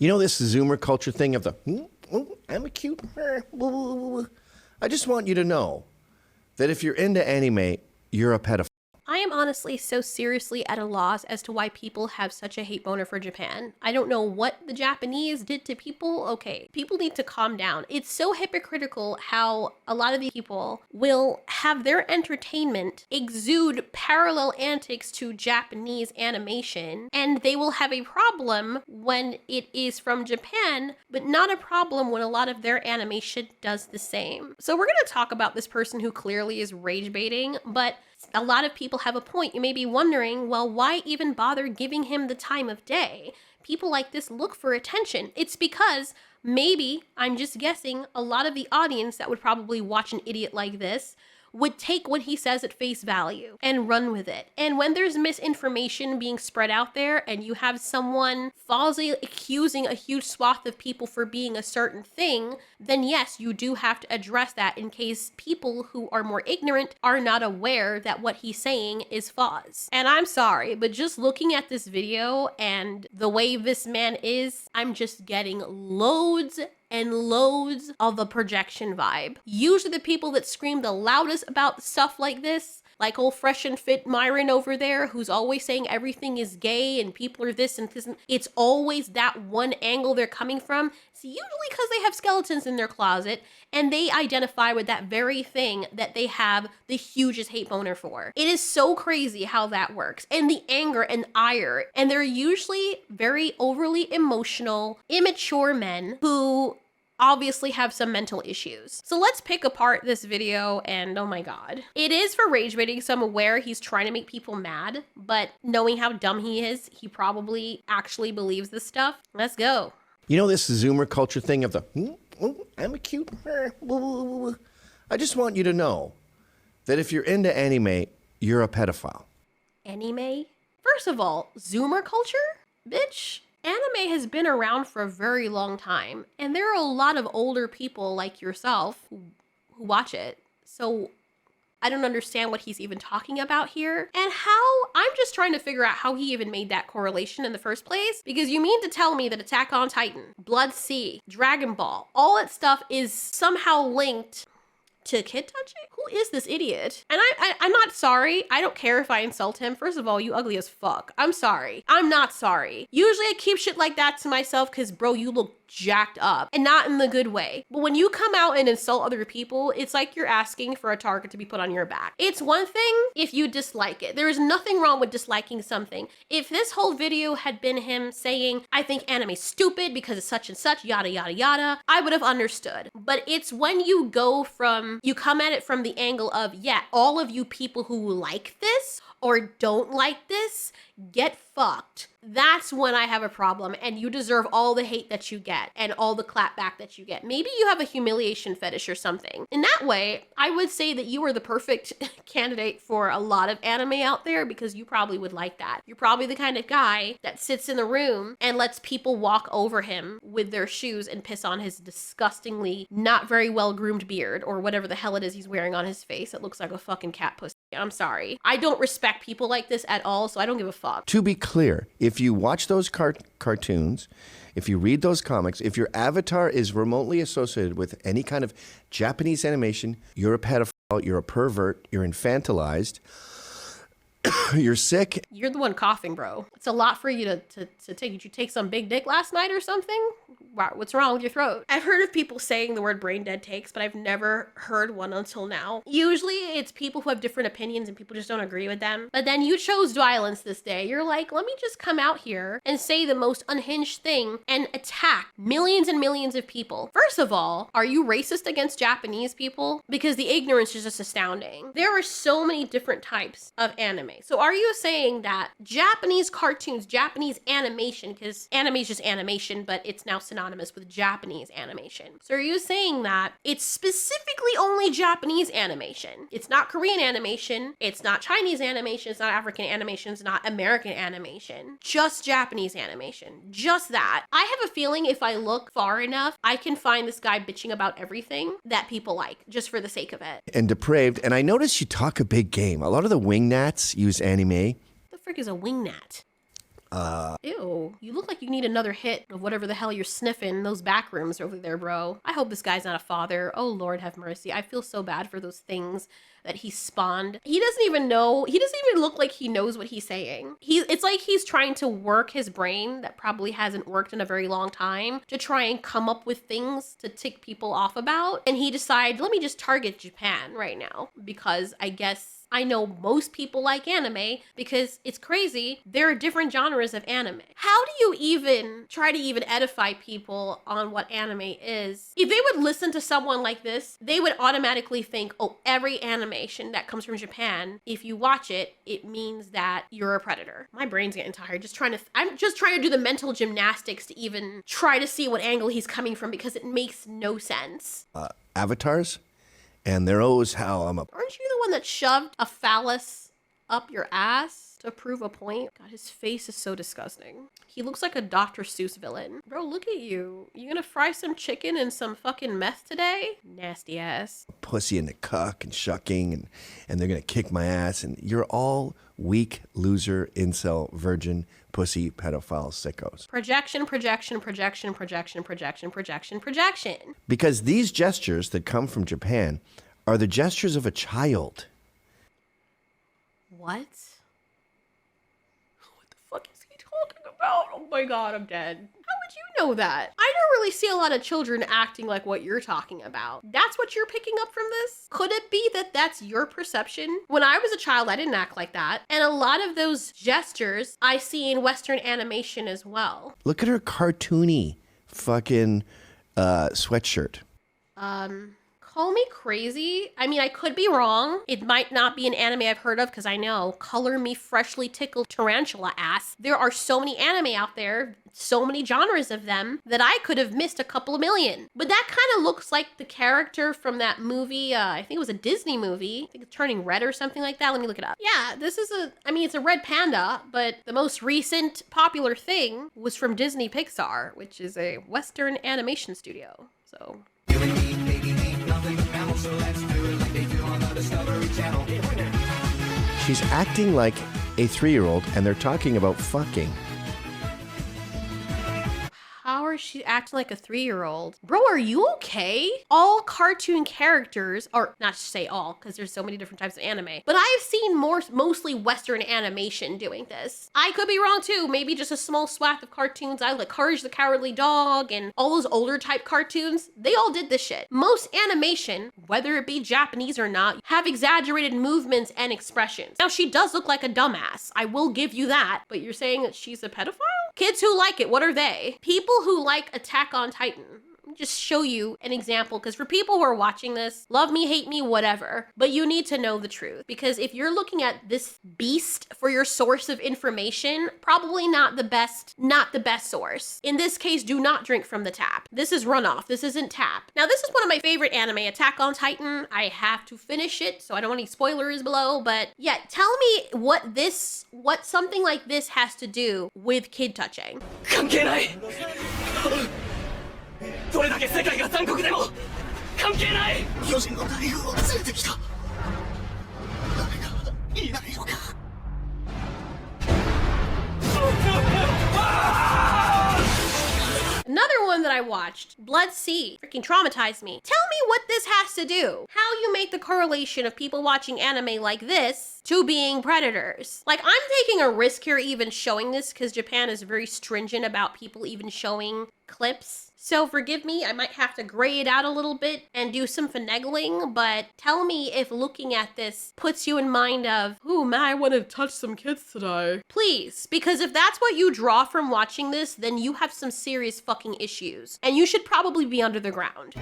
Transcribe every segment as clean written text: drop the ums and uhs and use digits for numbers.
You know this Zoomer culture thing of the, I'm a cute, I just want you to know that if you're into anime, you're a pedophile. I am honestly so seriously at a loss as to why people have such a hate boner for Japan. I don't know what the Japanese did to people. Okay, people need to calm down. It's so hypocritical how a lot of these people will have their entertainment exude parallel antics to Japanese animation, and they will have a problem when it is from Japan, but not a problem when a lot of their animation does the same. So we're going to talk about this person who clearly is rage baiting, but a lot of people have a point. You may be wondering, well, why even bother giving him the time of day? People like this look for attention. It's because maybe, I'm just guessing, a lot of the audience that would probably watch an idiot like this would take what he says at face value and run with it. And when there's misinformation being spread out there and you have someone falsely accusing a huge swath of people for being a certain thing, then yes, you do have to address that in case people who are more ignorant are not aware that what he's saying is false. And I'm sorry, but just looking at this video and the way this man is, I'm just getting loads and loads of a projection vibe. Usually the people that scream the loudest about stuff like this, like old fresh and fit Myron over there, who's always saying everything is gay and people are this and this, it's always that one angle they're coming from. It's usually because they have skeletons in their closet and they identify with that very thing that they have the hugest hate boner for. It is so crazy how that works. And the anger and ire, and they're usually very overly emotional, immature men who obviously have some mental issues. So let's pick apart this video, and oh my god. It is for rage baiting, so I'm aware he's trying to make people mad, but knowing how dumb he is, he probably actually believes this stuff. Let's go. You know this Zoomer culture thing of the, I'm a cute, I just want you to know that if you're into anime, you're a pedophile. Anime? First of all, Zoomer culture? Bitch. Anime has been around for a very long time, and there are a lot of older people like yourself who watch it. So I don't understand what he's even talking about here. And I'm just trying to figure out how he even made that correlation in the first place. Because you mean to tell me that Attack on Titan, Blood Sea, Dragon Ball, all that stuff is somehow linked to kid touching? Who is this idiot? And I'm not sorry. I don't care if I insult him. First of all, you ugly as fuck. I'm sorry. I'm not sorry. Usually I keep shit like that to myself because, bro, you look jacked up and not in the good way. But when you come out and insult other people, it's like you're asking for a target to be put on your back. It's one thing if you dislike it. There is nothing wrong with disliking something. If this whole video had been him saying, I think anime's stupid because it's such and such, yada, yada, yada, I would have understood. But it's when you come at it from the angle of, yeah, all of you people who like this or don't like this, get fucked. That's when I have a problem, and you deserve all the hate that you get and all the clapback that you get. Maybe you have a humiliation fetish or something. In that way, I would say that you are the perfect candidate for a lot of anime out there because you probably would like that. You're probably the kind of guy that sits in the room and lets people walk over him with their shoes and piss on his disgustingly not very well groomed beard or whatever the hell it is he's wearing on his face. It looks like a fucking cat pussy. I'm sorry. I don't respect people like this at all, so I don't give a fuck. To be clear, if you watch those cartoons, if you read those comics, if your avatar is remotely associated with any kind of Japanese animation, you're a pedophile, you're a pervert, you're infantilized, you're sick. You're the one coughing, bro. It's a lot for you to take. Did you take some big dick last night or something? What's wrong with your throat? I've heard of people saying the word brain dead takes, but I've never heard one until now. Usually it's people who have different opinions and people just don't agree with them. But then you chose violence this day. You're like, let me just come out here and say the most unhinged thing and attack millions and millions of people. First of all, are you racist against Japanese people? Because the ignorance is just astounding. There are so many different types of anime. So are you saying that Japanese cartoons, Japanese animation, because anime is just animation, but it's now synonymous with Japanese animation. So are you saying that it's specifically only Japanese animation? It's not Korean animation. It's not Chinese animation. It's not African animation. It's not American animation. Just Japanese animation. Just that. I have a feeling if I look far enough, I can find this guy bitching about everything that people like, just for the sake of it. And depraved. And I noticed you talk a big game. A lot of the wingnats use anime. The frick is a wingnat? Ew. You look like you need another hit of whatever the hell you're sniffing in those back rooms over there, bro. I hope this guy's not a father. Oh, Lord have mercy. I feel so bad for those things that he spawned. He doesn't even know. He doesn't even look like he knows what he's saying. It's like he's trying to work his brain that probably hasn't worked in a very long time to try and come up with things to tick people off about. And he decided, let me just target Japan right now because I guess I know most people like anime because it's crazy. There are different genres of anime. How do you even try to even edify people on what anime is? If they would listen to someone like this, they would automatically think, oh, every animation that comes from Japan, if you watch it, it means that you're a predator. My brain's getting tired. I'm just trying to do the mental gymnastics to even try to see what angle he's coming from because it makes no sense. Avatars? And they're always how I'm a... Aren't you the one that shoved a phallus up your ass to prove a point? God, his face is so disgusting. He looks like a Dr. Seuss villain. Bro, look at you. You gonna fry some chicken and some fucking meth today? Nasty ass. pussy and the cuck and shucking and they're going to kick my ass. And you're all weak, loser, incel, virgin, pussy, pedophile, sickos. Projection, projection, projection, projection, projection, projection, projection. Because these gestures that come from Japan are the gestures of a child. What? What the fuck is he talking about? Oh my god, I'm dead. How would you know that? I don't really see a lot of children acting like what you're talking about. That's what you're picking up from this? Could it be that that's your perception? When I was a child, I didn't act like that. And a lot of those gestures I see in Western animation as well. Look at her cartoony fucking sweatshirt. Call me crazy. I mean, I could be wrong. It might not be an anime I've heard of because I know Color Me Freshly Tickled Tarantula Ass. There are so many anime out there, so many genres of them, that I could have missed a couple of million. But that kind of looks like the character from that movie. I think it was a Disney movie. I think it's Turning Red or something like that. Let me look it up. Yeah, this is it's a red panda, but the most recent popular thing was from Disney Pixar, which is a Western animation studio. So... She's acting like a 3-year-old and they're talking about fucking. How is she acting like a 3-year-old? Bro, are you okay? All cartoon characters, or not to say all, because there's so many different types of anime, but I've seen mostly Western animation doing this. I could be wrong too. Maybe just a small swath of cartoons. I like Courage the Cowardly Dog and all those older type cartoons. They all did this shit. Most animation, whether it be Japanese or not, have exaggerated movements and expressions. Now, she does look like a dumbass. I will give you that. But you're saying that she's a pedophile? Kids who like it, what are they? People who like Attack on Titan. Just show you an example, because for people who are watching this, love me, hate me, whatever, but you need to know the truth, because if you're looking at this beast for your source of information, probably not the best source. In this case, do not drink from the tap. This is runoff. This isn't tap. Now, this is one of my favorite anime, Attack on Titan. I have to finish it, so I don't want any spoilers below, but yeah, tell me what something like this has to do with kid touching. 関係ないどれだけ世界が残酷でも関係ない巨人の大軍を連れてきた誰がいないのか Another one that I watched, Blood Sea, freaking traumatized me. Tell me what this has to do. How you make the correlation of people watching anime like this to being predators. Like, I'm taking a risk here even showing this because Japan is very stringent about people even showing clips. So forgive me, I might have to gray it out a little bit and do some finagling, but tell me if looking at this puts you in mind of, ooh, man, I want to touch some kids today. Please, because if that's what you draw from watching this, then you have some serious fucking issues, and you should probably be under the ground.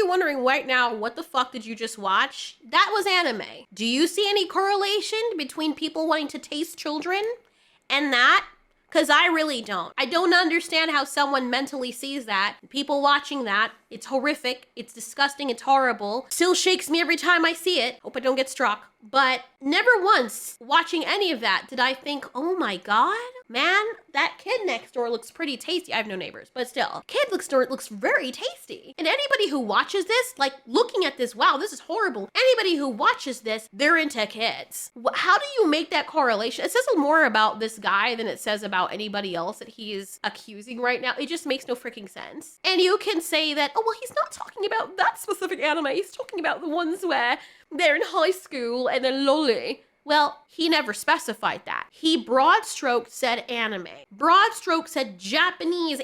wondering right now, what the fuck did you just watch? That was anime. Do you see any correlation between people wanting to taste children and that? Because I really don't. I don't understand how someone mentally sees that. People watching that, it's horrific, it's disgusting, it's horrible. Still shakes me every time I see it. Hope I don't get struck. But never once watching any of that did I think, oh my God, man, that kid next door looks pretty tasty. I have no neighbors, but still, kid next door looks very tasty. And anybody who watches this, like looking at this, wow, this is horrible. Anybody who watches this, they're into kids. How do you make that correlation? It says more about this guy than it says about anybody else that he is accusing right now. It just makes no freaking sense. And you can say that, oh, well, he's not talking about that specific anime. He's talking about the ones where they're in high school and they're lolly. Well, he never specified that. He broad stroke said anime. Broad stroke said Japanese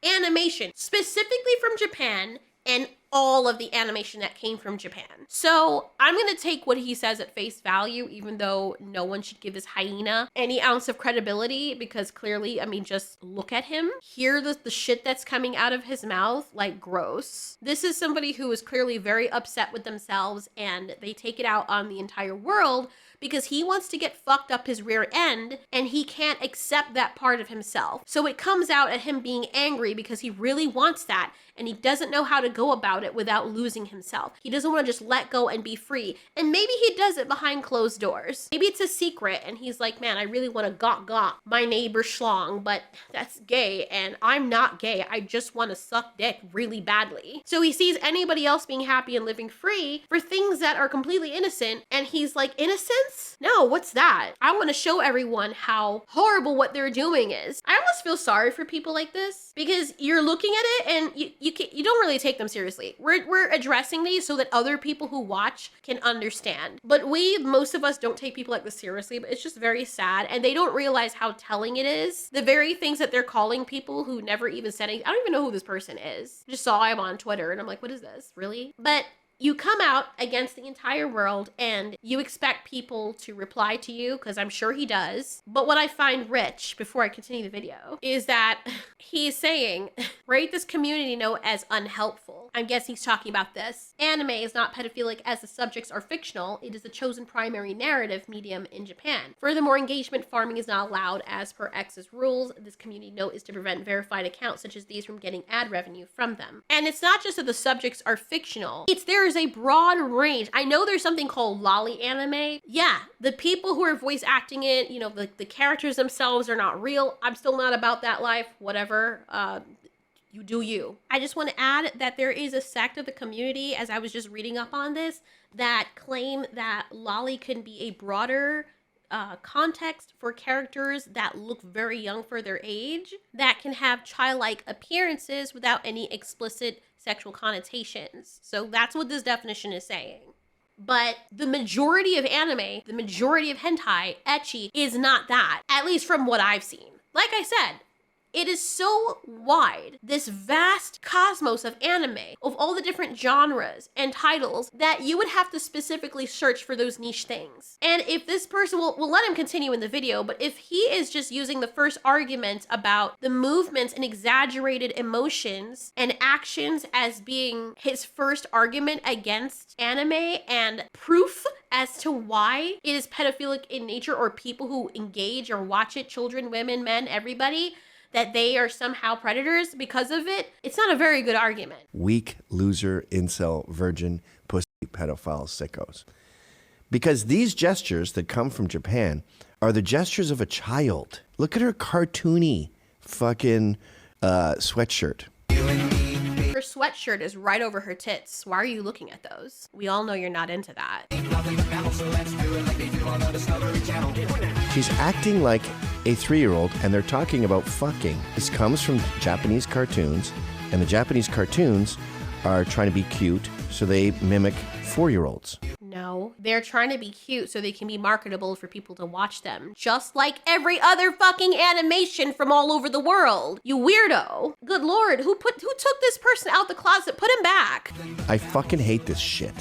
animation, specifically from Japan, and all of the animation that came from Japan. So I'm gonna take what he says at face value, even though no one should give this hyena any ounce of credibility, because clearly, I mean, just look at him. Hear the shit that's coming out of his mouth, like gross. This is somebody who is clearly very upset with themselves, and they take it out on the entire world because he wants to get fucked up his rear end and he can't accept that part of himself. So it comes out at him being angry because he really wants that and he doesn't know how to go about it without losing himself. He doesn't want to just let go and be free. And maybe he does it behind closed doors. Maybe it's a secret and he's like, man, I really want to got my neighbor schlong, but that's gay and I'm not gay. I just want to suck dick really badly. So he sees anybody else being happy and living free for things that are completely innocent and he's like, innocence? No, what's that? I want to show everyone how horrible what they're doing is. I almost feel sorry for people like this because you're looking at it and you don't really take them seriously. We're addressing these so that other people who watch can understand. But most of us don't take people like this seriously, but it's just very sad. And they don't realize how telling it is. The very things that they're calling people who never even said anything. I don't even know who this person is. I just saw him on Twitter and I'm like, what is this? Really? But you come out against the entire world and you expect people to reply to you, because I'm sure he does. But what I find rich, before I continue the video, is that he's saying, rate this community note as unhelpful. I'm guessing he's talking about this. Anime is not pedophilic as the subjects are fictional. It is the chosen primary narrative medium in Japan. Furthermore, engagement farming is not allowed as per X's rules. This community note is to prevent verified accounts such as these from getting ad revenue from them. And it's not just that the subjects are fictional. There's a broad range. I know there's something called lolly anime. Yeah, the people who are voice acting it, you know, the characters themselves are not real. I'm still not about that life. Whatever. You do you. I just want to add that there is a sect of the community, as I was just reading up on this, that claim that lolly can be a broader context for characters that look very young for their age, that can have childlike appearances without any explicit sexual connotations. So that's what this definition is saying. But the majority of anime, the majority of hentai, ecchi, is not that, at least from what I've seen. Like I said, it is so wide, this vast cosmos of anime, of all the different genres and titles, that you would have to specifically search for those niche things. And if this person, we'll let him continue in the video, but if he is just using the first argument about the movements and exaggerated emotions and actions as being his first argument against anime and proof as to why it is pedophilic in nature, or people who engage or watch it, children, women, men, everybody, that they are somehow predators because of it, it's not a very good argument. Weak, loser, incel, virgin, pussy, pedophile, sickos. Because these gestures that come from Japan are the gestures of a child. Look at her cartoony fucking sweatshirt. Her sweatshirt is right over her tits. Why are you looking at those? We all know you're not into that. She's acting like a 3-year-old, and they're talking about fucking. This comes from Japanese cartoons, and the Japanese cartoons are trying to be cute, so they mimic 4-year-olds. No, they're trying to be cute so they can be marketable for people to watch them. Just like every other fucking animation from all over the world. You weirdo. Good Lord, who took this person out the closet? Put him back. I fucking hate this shit.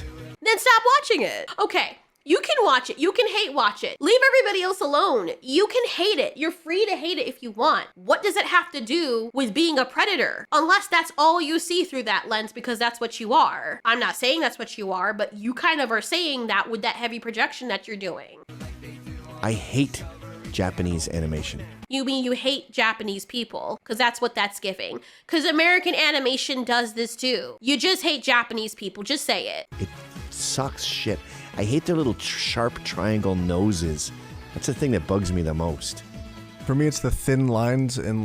Then stop watching it. Okay, You can watch it. You can hate watch it. Leave everybody else alone. You can hate it. You're free to hate it if you want. What does it have to do with being a predator? Unless that's all you see through that lens because that's what you are. I'm not saying that's what you are, but you kind of are saying that with that heavy projection that you're doing. I hate Japanese animation. You mean you hate Japanese people? Because that's what that's giving. Because American animation does this too. You just hate Japanese people. Just say it. It sucks shit. I hate their little sharp triangle noses. That's the thing that bugs me the most. For me, it's the thin lines and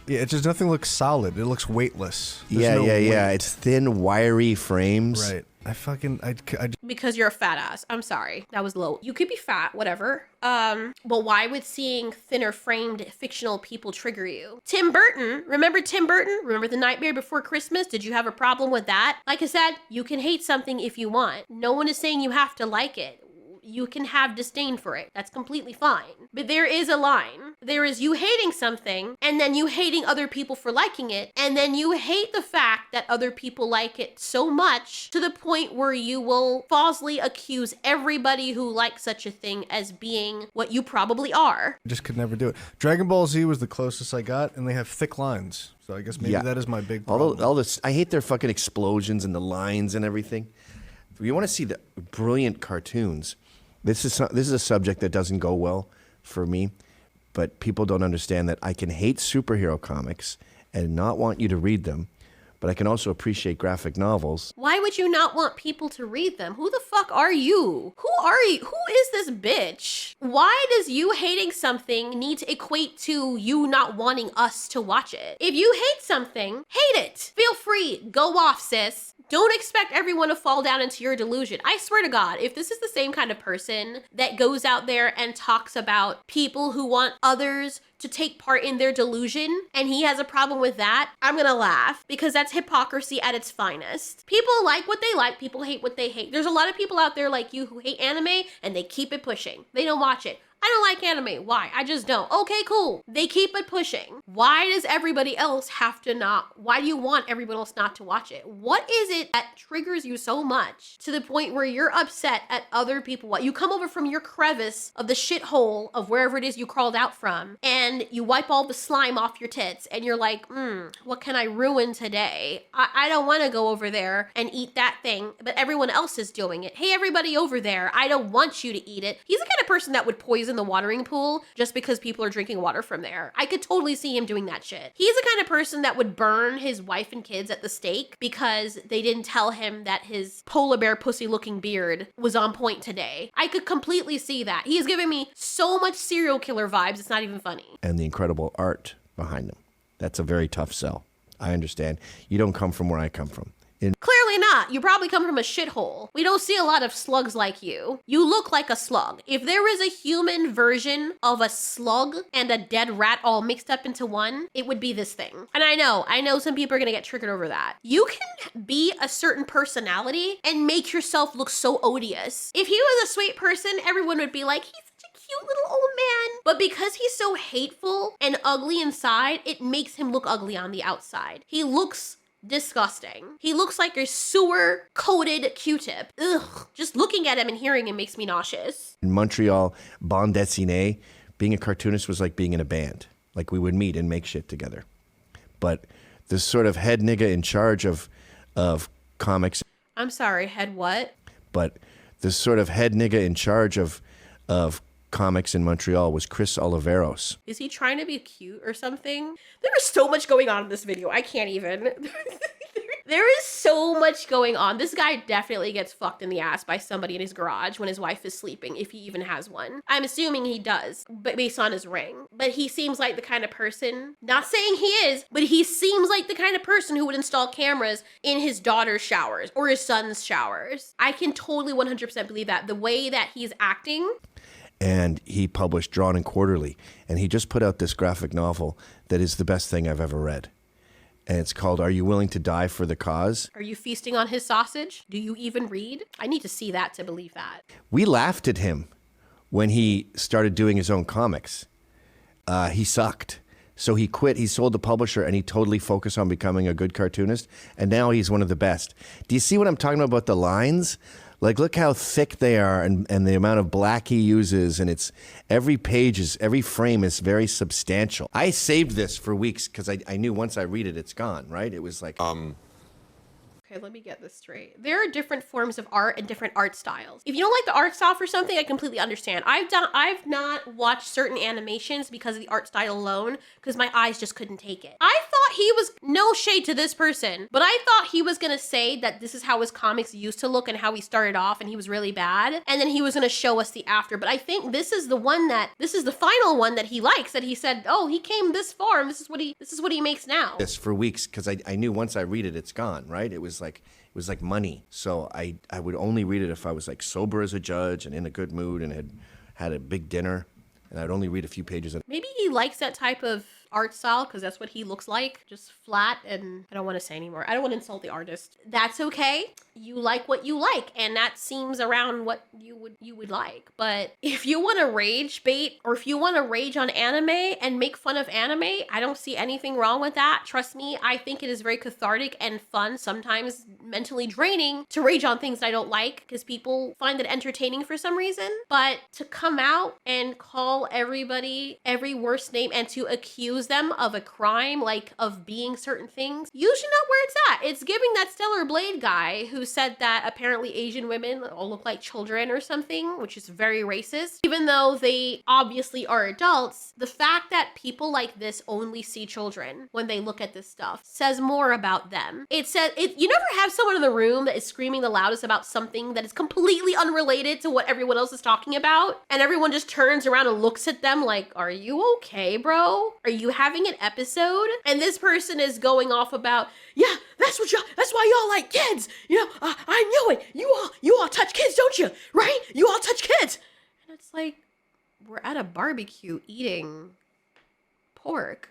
it just nothing looks solid. It looks weightless. There's no weight. It's thin, wiry frames. Right. Because you're a fat ass. I'm sorry. That was low. You could be fat, whatever. But why would seeing thinner framed fictional people trigger you? Tim Burton. Remember Tim Burton? Remember The Nightmare Before Christmas? Did you have a problem with that? Like I said, you can hate something if you want. No one is saying you have to like it. You can have disdain for it. That's completely fine. But there is a line. There is you hating something, and then you hating other people for liking it, and then you hate the fact that other people like it so much to the point where you will falsely accuse everybody who likes such a thing as being what you probably are. I just could never do it. Dragon Ball Z was the closest I got, and they have thick lines. So I guess maybe that is my big problem. All this, I hate their fucking explosions and the lines and everything. If you want to see the brilliant cartoons, this is a subject that doesn't go well for me, but people don't understand that I can hate superhero comics and not want you to read them, but I can also appreciate graphic novels. Why would you not want people to read them? Who the fuck are you? Who are you? Who is this bitch? Why does you hating something need to equate to you not wanting us to watch it? If you hate something, hate it. Feel free. Go off, sis. Don't expect everyone to fall down into your delusion. I swear to God, if this is the same kind of person that goes out there and talks about people who want others to take part in their delusion, and he has a problem with that, I'm gonna laugh because that's hypocrisy at its finest. People like what they like, people hate what they hate. There's a lot of people out there like you who hate anime and they keep it pushing. They don't watch it. I don't like anime. Why? I just don't. Okay, cool. They keep it pushing. Why does everybody else have to not? Why do you want everyone else not to watch it? What is it that triggers you so much to the point where you're upset at other people? What? You come over from your crevice of the shithole of wherever it is you crawled out from, and you wipe all the slime off your tits, and you're like, what can I ruin today? I don't want to go over there and eat that thing, but everyone else is doing it. Hey, everybody over there, I don't want you to eat it. He's the kind of person that would poison the watering pool just because people are drinking water from there. I could totally see him doing that shit. He's the kind of person that would burn his wife and kids at the stake because they didn't tell him that his polar bear pussy looking beard was on point today. I could completely see that. He is giving me so much serial killer vibes, it's not even funny. And the incredible art behind them. That's a very tough sell. I understand. You don't come from where I come from. Clearly not. You probably come from a shithole. We don't see a lot of slugs like you. You look like a slug. If there is a human version of a slug and a dead rat all mixed up into one, it would be this thing. And I know some people are gonna get triggered over that. You can be a certain personality and make yourself look so odious. If he was a sweet person, everyone would be like, he's such a cute little old man. But because he's so hateful and ugly inside, it makes him look ugly on the outside. He looks disgusting. He looks like a sewer coated Q-tip. Ugh. Just looking at him and hearing him makes me nauseous. In Montreal, bande dessinée, being a cartoonist was like being in a band. Like we would meet and make shit together. But this sort of head nigga in charge of comics. I'm sorry, head what? But this sort of head nigga in charge of comics in Montreal was Chris Oliveros. Is he trying to be cute or something? There is so much going on in this video. I can't even. There is so much going on. This guy definitely gets fucked in the ass by somebody in his garage when his wife is sleeping, if he even has one. I'm assuming he does, but based on his ring. But he seems like the kind of person, not saying he is, but he seems like the kind of person who would install cameras in his daughter's showers or his son's showers. I can totally 100% believe that. The way that he's acting. And he published Drawn and Quarterly. And he just put out this graphic novel that is the best thing I've ever read. And it's called Are You Willing to Die for the Cause? Are you feasting on his sausage? Do you even read? I need to see that to believe that. We laughed at him when he started doing his own comics. He sucked. So he quit. He sold the publisher and he totally focused on becoming a good cartoonist. And now he's one of the best. Do you see what I'm talking about the lines? Like, look how thick they are and the amount of black he uses. And it's every frame is very substantial. I saved this for weeks because I knew once I read it, it's gone, right? It was like... Okay, let me get this straight. There are different forms of art and different art styles. If you don't like the art style for something, I completely understand. I've not watched certain animations because of the art style alone, because my eyes just couldn't take it. I thought he was, no shade to this person, but I thought he was gonna say that this is how his comics used to look and how he started off and he was really bad, and then he was gonna show us the after. But I think this is the final one that he likes, that he said, oh, he came this far and this is what he makes now. This for weeks because I knew once I read it, it's gone, right? It was like money. So I would only read it if I was like sober as a judge and in a good mood and had a big dinner, and I'd only read a few pages. Maybe he likes that type of art style because that's what he looks like, just flat. And I don't want to say anymore. I don't want to insult the artist. That's okay. You like what you like, and that seems around what you would like. But if you want to rage bait, or if you want to rage on anime and make fun of anime, I don't see anything wrong with that. Trust me, I think it is very cathartic and fun, sometimes mentally draining, to rage on things that I don't like because people find it entertaining for some reason. But to come out and call everybody every worst name and to accuse them of a crime, like of being certain things, usually not where it's at. It's giving that Stellar Blade guy who said that apparently Asian women all look like children or something, which is very racist. Even though they obviously are adults, the fact that people like this only see children when they look at this stuff says more about them. You never have someone in the room that is screaming the loudest about something that is completely unrelated to what everyone else is talking about, and everyone just turns around and looks at them like, are you okay, bro? Are you having an episode? And this person is going off about, yeah, that's why y'all like kids. You know, I knew it. You all touch kids, don't you? Right? You all touch kids. And it's like, we're at a barbecue eating pork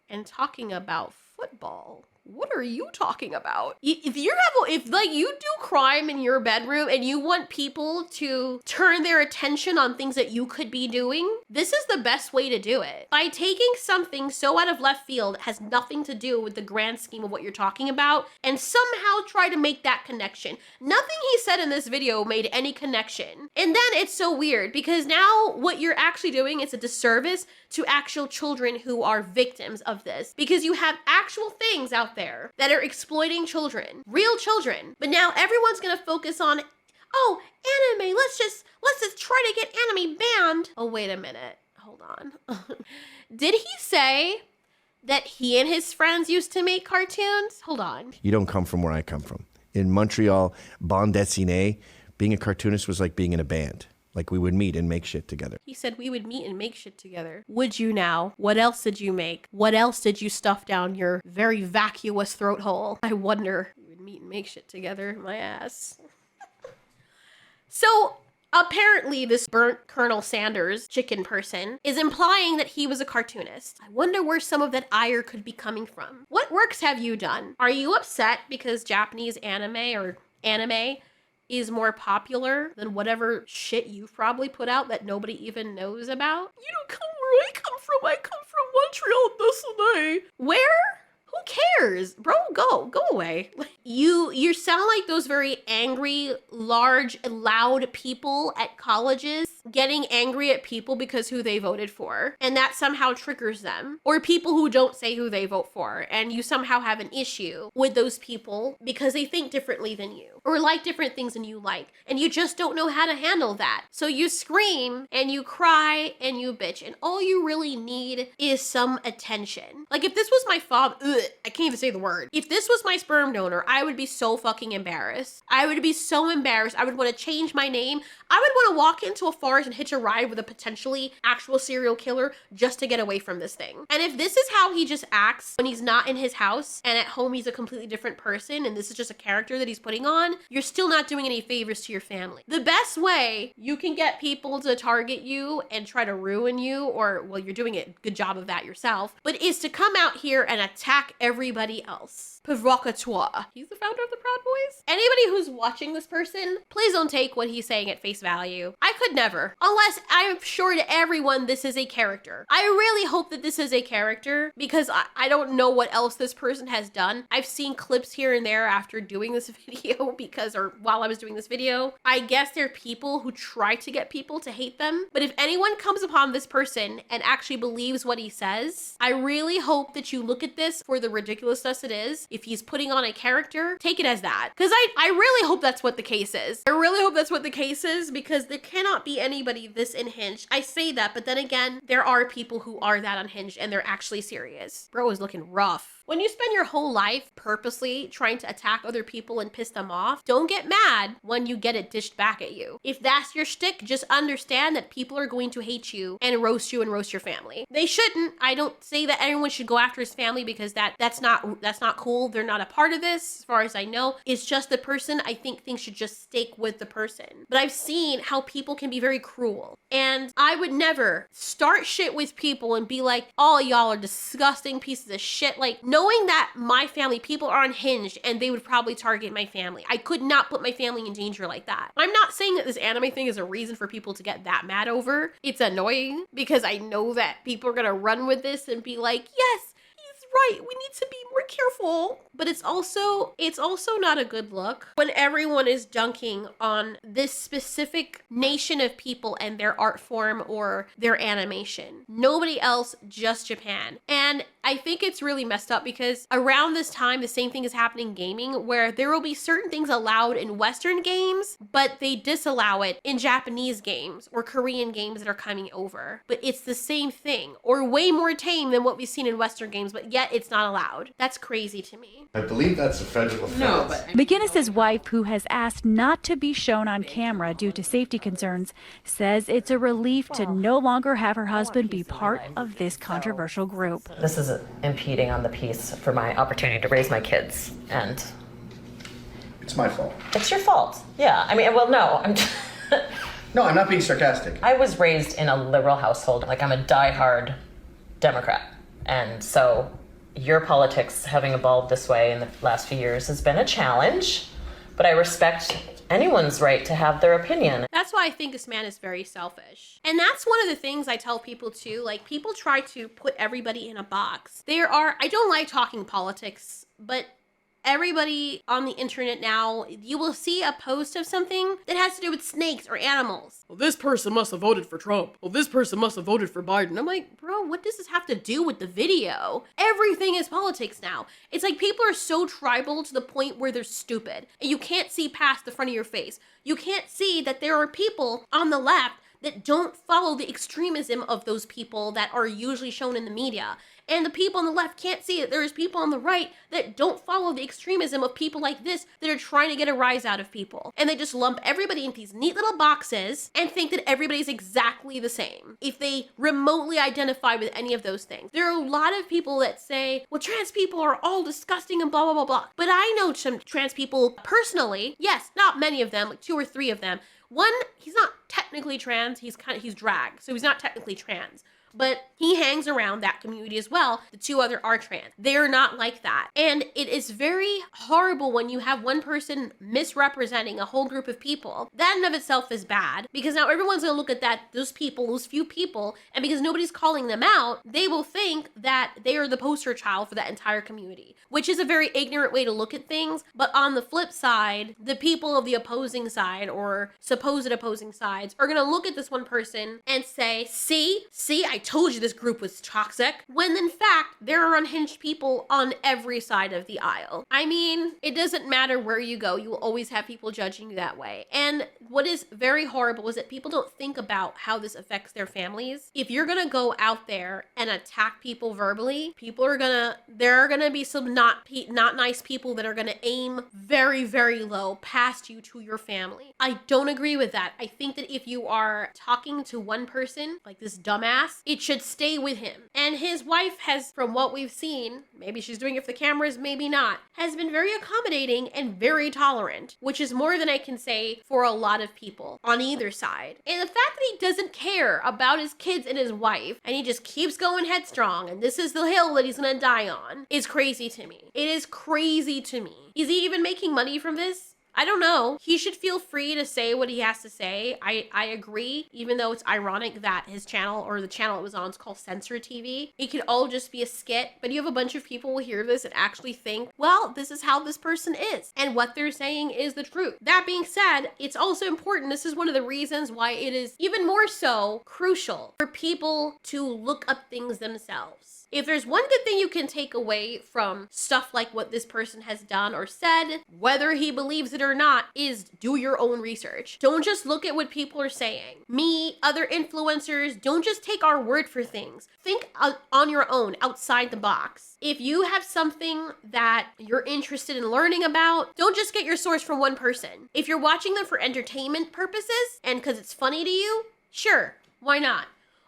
and talking about football. What are you talking about? If you do crime in your bedroom and you want people to turn their attention on things that you could be doing, this is the best way to do it. By taking something so out of left field that has nothing to do with the grand scheme of what you're talking about and somehow try to make that connection. Nothing he said in this video made any connection. And then it's so weird because now what you're actually doing is a disservice to actual children who are victims of this, because you have actual things out there that are exploiting children, real children. But now everyone's gonna focus on, oh, anime, let's just try to get anime banned. Oh, wait a minute, hold on. Did he say that he and his friends used to make cartoons? Hold on. You don't come from where I come from. In Montreal, bande dessinée, being a cartoonist was like being in a band. Like we would meet and make shit together. He said we would meet and make shit together. Would you now? What else did you make? What else did you stuff down your very vacuous throat hole? I wonder. We would meet and make shit together. My ass. So apparently this burnt Colonel Sanders chicken person is implying that he was a cartoonist. I wonder where some of that ire could be coming from. What works have you done? Are you upset because Japanese anime is more popular than whatever shit you've probably put out that nobody even knows about? You don't come where I come from. I come from Montreal this day. Where? Who cares? Bro, go away. You sound like those very angry, large, loud people at colleges getting angry at people because who they voted for. And that somehow triggers them. Or people who don't say who they vote for. And you somehow have an issue with those people because they think differently than you. Or like different things than you like. And you just don't know how to handle that. So you scream and you cry and you bitch. And all you really need is some attention. Like if this was my father, I can't even say the word. If this was my sperm donor, I would be so fucking embarrassed. I would be so embarrassed. I would want to change my name. I would want to walk into a forest and hitch a ride with a potentially actual serial killer just to get away from this thing. And if this is how he just acts when he's not in his house and at home he's a completely different person and this is just a character that he's putting on, you're still not doing any favors to your family. The best way you can get people to target you and try to ruin you, or well, you're doing a good job of that yourself, but is to come out here and attack everybody else. Provocateur. He's the founder of the Proud Boys. Anybody who's watching this person, please don't take what he's saying at face value. I could never. sure. Unless I'm sure to everyone this is a character. I really hope that this is a character because I don't know what else this person has done. I've seen clips here and there after doing this video or while I was doing this video. I guess there are people who try to get people to hate them. But if anyone comes upon this person and actually believes what he says, I really hope that you look at this for the ridiculousness it is. If he's putting on a character, take it as that. Because I really hope that's what the case is. I really hope that's what the case is because there cannot be anybody this unhinged. I say that, but then again, there are people who are that unhinged and they're actually serious. Bro is looking rough. When you spend your whole life purposely trying to attack other people and piss them off, don't get mad when you get it dished back at you. If that's your shtick, just understand that people are going to hate you and roast your family. They shouldn't. I don't say that everyone should go after his family because that's not cool. They're not a part of this, as far as I know. It's just the person. I think things should just stick with the person. But I've seen how people can be very cruel. And I would never start shit with people and be like, all y'all are disgusting pieces of shit. Like, knowing that my family, people are unhinged and they would probably target my family. I could not put my family in danger like that. I'm not saying that this anime thing is a reason for people to get that mad over. It's annoying because I know that people are gonna run with this and be like, yes, he's right, we need to be more careful. But it's also not a good look when everyone is dunking on this specific nation of people and their art form or their animation. Nobody else, just Japan. And I think it's really messed up because around this time, the same thing is happening in gaming where there will be certain things allowed in Western games, but they disallow it in Japanese games or Korean games that are coming over. But it's the same thing or way more tame than what we've seen in Western games, but yet it's not allowed. That's crazy to me. I believe that's a federal offense. No, but McGinnis's wife, who has asked not to be shown on camera due to safety concerns, says it's a relief to no longer have her husband be part of this controversial group. This is impeding on the piece for my opportunity to raise my kids, and It's my fault. it's your fault. Yeah, I mean, well, no, No, I'm not being sarcastic. I was raised in a liberal household. Like, I'm a diehard Democrat, and so your politics having evolved this way in the last few years has been a challenge, but I respect anyone's right to have their opinion. That's why I think this man is very selfish. And that's one of the things I tell people too. Like, people try to put everybody in a box. I don't like talking politics, but everybody on the internet now, you will see a post of something that has to do with snakes or animals. Well, this person must have voted for Trump. Well, this person must have voted for Biden. I'm like, bro, what does this have to do with the video? Everything is politics now. It's like people are so tribal to the point where they're stupid. And you can't see past the front of your face. You can't see that there are people on the left that don't follow the extremism of those people that are usually shown in the media. And the people on the left can't see that there's people on the right that don't follow the extremism of people like this that are trying to get a rise out of people. And they just lump everybody in these neat little boxes and think that everybody's exactly the same if they remotely identify with any of those things. There are a lot of people that say, well, trans people are all disgusting and blah, blah, blah, blah. But I know some trans people personally. Yes, not many of them, like 2 or 3 of them. One, he's not technically trans, he's drag, so he's not technically trans. But he hangs around that community as well. The 2 other are trans. They're not like that. And it is very horrible when you have one person misrepresenting a whole group of people. That in of itself is bad because now everyone's gonna look at those few people, and because nobody's calling them out, they will think that they are the poster child for that entire community, which is a very ignorant way to look at things. But on the flip side, the people of the opposing side or supposed opposing sides are gonna look at this one person and say, see, I told you this group was toxic, when in fact there are unhinged people on every side of the aisle. I mean, it doesn't matter where you go, you will always have people judging you that way. And what is very horrible is that people don't think about how this affects their families. If you're gonna go out there and attack people verbally, there are gonna be some not nice people that are gonna aim very, very low past you to your family. I don't agree with that. I think that if you are talking to one person, like this dumbass, it should stay with him. And his wife has, from what we've seen, maybe she's doing it for the cameras, maybe not, has been very accommodating and very tolerant, which is more than I can say for a lot of people on either side. And the fact that he doesn't care about his kids and his wife, and he just keeps going headstrong, and this is the hill that he's gonna die on, is crazy to me. It is crazy to me. Is he even making money from this? I don't know. He should feel free to say what he has to say. I agree, even though it's ironic that his channel or the channel it was on is called Censor TV. It could all just be a skit, but you have a bunch of people who hear this and actually think, well, this is how this person is, and what they're saying is the truth. That being said, it's also important. This is one of the reasons why it is even more so crucial for people to look up things themselves. If there's one good thing you can take away from stuff like what this person has done or said, whether he believes it or not, is do your own research. Don't just look at what people are saying. Me, other influencers, don't just take our word for things. Think on your own, outside the box. If you have something that you're interested in learning about, don't just get your source from one person. If you're watching them for entertainment purposes and because it's funny to you, sure, why not?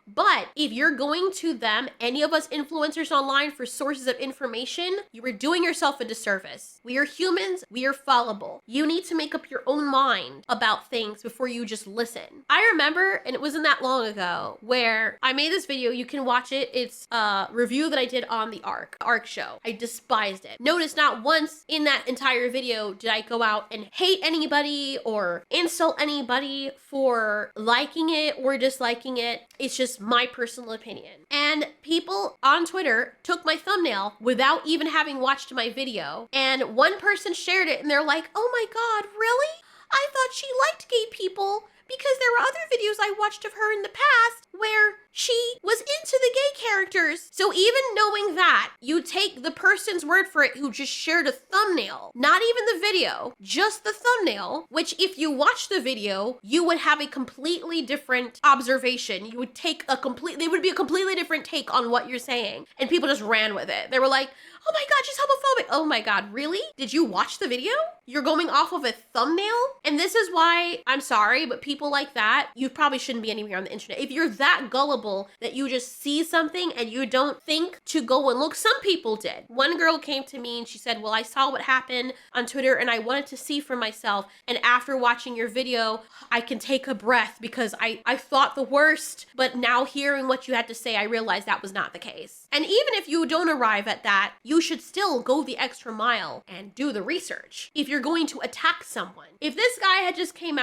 But if you're going to them, any of us influencers online, for sources of information, you are doing yourself a disservice. We are humans. We are fallible. You need to make up your own mind about things before you just listen. I remember, and it wasn't that long ago, where I made this video. You can watch it. It's a review that I did on the Arc show. I despised it. Notice not once in that entire video did I go out and hate anybody or insult anybody for liking it or disliking it. It's just my personal opinion. And people on Twitter took my thumbnail without even having watched my video. And one person shared it and they're like, oh my God, really? I thought she liked gay people because there were other videos I watched of her in the past where she was into the gay characters. So even knowing that, you take the person's word for it who just shared a thumbnail, not even the video, just the thumbnail, which if you watch the video, you would have a completely different observation. You would take they would be a completely different take on what you're saying. And people just ran with it. They were like, oh my God, she's homophobic. Oh my God, really? Did you watch the video? You're going off of a thumbnail? And this is why, I'm sorry, but people like that, you probably shouldn't be anywhere on the internet. If you're that gullible that you just see something and you don't think to go and look, some people did. One girl came to me and she said, well, I saw what happened on Twitter and I wanted to see for myself. And after watching your video, I can take a breath because I thought the worst, but now hearing what you had to say, I realized that was not the case. And even if you don't arrive at that, you should still go the extra mile and do the research. If you're going to attack someone, if this guy had just come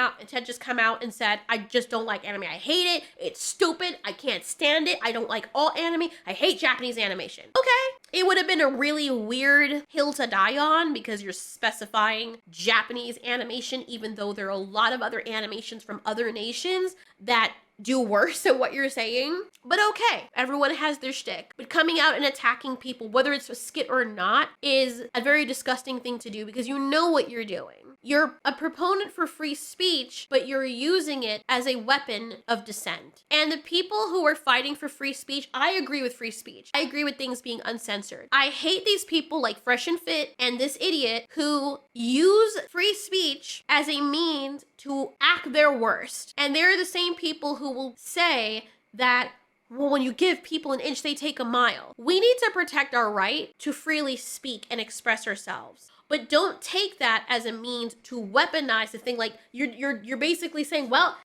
out and said, I just don't like anime, I hate it, it's stupid, I can't stand it, I don't like all anime, I hate Japanese animation. Okay, it would have been a really weird hill to die on because you're specifying Japanese animation, even though there are a lot of other animations from other nations that do worse at what you're saying. But okay, everyone has their shtick. But coming out and attacking people, whether it's a skit or not, is a very disgusting thing to do because you know what you're doing. You're a proponent for free speech, but you're using it as a weapon of dissent. And the people who are fighting for free speech, I agree with free speech. I agree with things being uncensored. I hate these people like Fresh and Fit and this idiot who use free speech as a means to act their worst. And they're the same people who will say that, well, when you give people an inch, they take a mile. We need to protect our right to freely speak and express ourselves. But don't take that as a means to weaponize the thing. Like you're basically saying, well,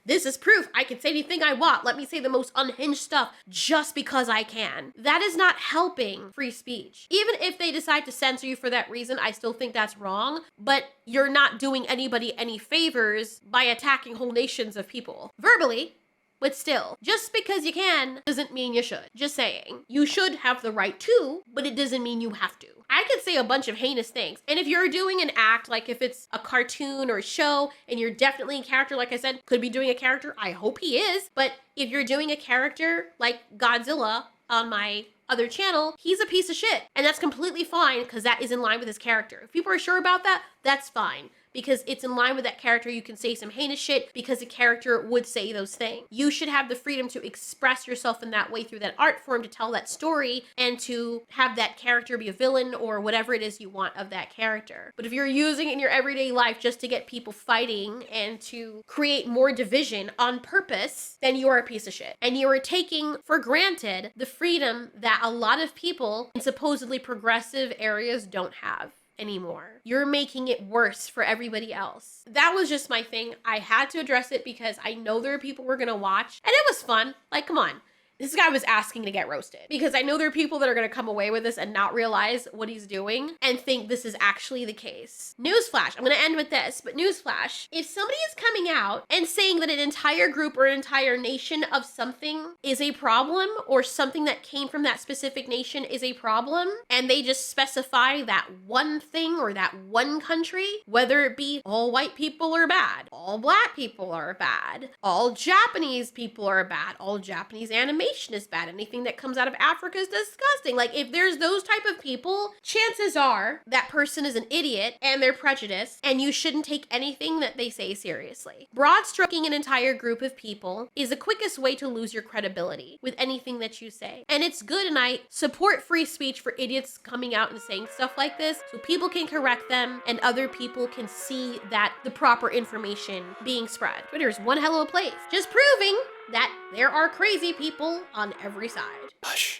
this is proof. I can say anything I want. Let me say the most unhinged stuff just because I can. That is not helping free speech. Even if they decide to censor you for that reason, I still think that's wrong. But you're not doing anybody any favors by attacking whole nations of people. Verbally, but still, just because you can doesn't mean you should. Just saying. You should have the right to, but it doesn't mean you have to. I could say a bunch of heinous things. And if you're doing an act, like if it's a cartoon or a show, and you're definitely a character, like I said, could be doing a character, I hope he is. But if you're doing a character like Godzilla on my other channel, he's a piece of shit. And that's completely fine because that is in line with his character. If people are sure about that, that's fine. Because it's in line with that character, you can say some heinous shit because the character would say those things. You should have the freedom to express yourself in that way through that art form, to tell that story, and to have that character be a villain or whatever it is you want of that character. But if you're using it in your everyday life just to get people fighting and to create more division on purpose, then you are a piece of shit. And you are taking for granted the freedom that a lot of people in supposedly progressive areas don't have anymore. You're making it worse for everybody else. That was just my thing. I had to address it because I know there are people who are gonna watch, and it was fun. Like, come on. This guy was asking to get roasted because I know there are people that are going to come away with this and not realize what he's doing and think this is actually the case. Newsflash, I'm going to end with this, but newsflash, if somebody is coming out and saying that an entire group or an entire nation of something is a problem, or something that came from that specific nation is a problem, and they just specify that one thing or that one country, whether it be all white people are bad, all black people are bad, all Japanese people are bad, all Japanese animation is bad, anything that comes out of Africa is disgusting. Like, if there's those type of people, chances are that person is an idiot and they're prejudiced, and you shouldn't take anything that they say seriously. Broad stroking an entire group of people is the quickest way to lose your credibility with anything that you say. And it's good, and I support free speech for idiots coming out and saying stuff like this so people can correct them and other people can see that the proper information being spread. Twitter is one hell of a place. Just proving that there are crazy people on every side. Hush.